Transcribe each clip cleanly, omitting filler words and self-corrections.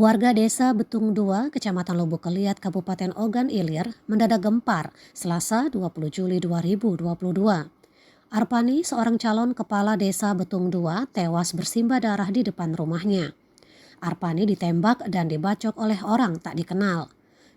Warga desa Betung 2, Kecamatan Lubuk Keliat, Kabupaten Ogan Ilir, mendadak gempar Selasa 20 Juli 2022. Arpani, seorang calon kepala desa Betung 2, tewas bersimbah darah di depan rumahnya. Arpani ditembak dan dibacok oleh orang tak dikenal.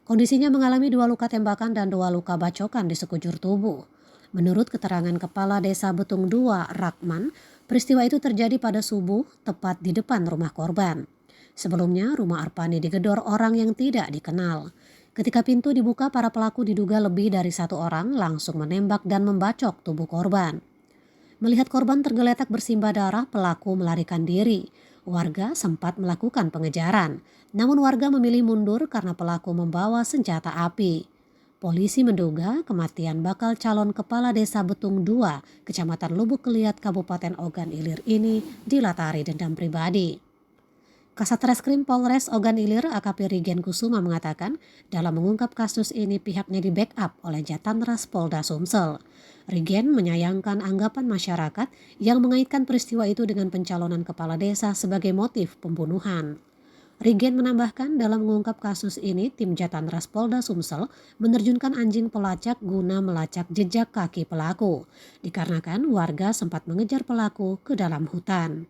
Kondisinya mengalami 2 luka tembakan dan 2 luka bacokan di sekujur tubuh. Menurut keterangan Kepala Desa Betung 2, Rakman, peristiwa itu terjadi pada subuh tepat di depan rumah korban. Sebelumnya, rumah Arpani digedor orang yang tidak dikenal. Ketika pintu dibuka, para pelaku diduga lebih dari 1 orang langsung menembak dan membacok tubuh korban. Melihat korban tergeletak bersimbah darah, pelaku melarikan diri. Warga sempat melakukan pengejaran, namun warga memilih mundur karena pelaku membawa senjata api. Polisi menduga kematian bakal calon kepala desa Betung 2, Kecamatan Lubuk Keliat, Kabupaten Ogan Ilir ini dilatari dendam pribadi. Kasat Reskrim Polres Ogan Ilir AKP Rigen Kusuma mengatakan dalam mengungkap kasus ini pihaknya di backup oleh Jatanras Polda Sumsel. Rigen menyayangkan anggapan masyarakat yang mengaitkan peristiwa itu dengan pencalonan kepala desa sebagai motif pembunuhan. Rigen menambahkan dalam mengungkap kasus ini tim Jatanras Polda Sumsel menerjunkan anjing pelacak guna melacak jejak kaki pelaku, dikarenakan warga sempat mengejar pelaku ke dalam hutan.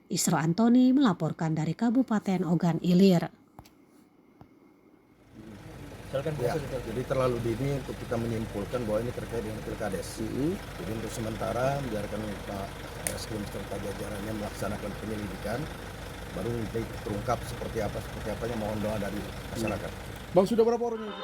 Isro Antoni melaporkan dari Kabupaten Ogan Ilir. Ya, jadi terlalu dini untuk kita menyimpulkan bahwa ini terkait dengan pilkades. Jadi untuk sementara biarkan Pak Reskrim serta jajarannya melaksanakan penyelidikan, baru nanti terungkap seperti apanya, mohon doa dari masyarakat. Bang, sudah berapa orang yang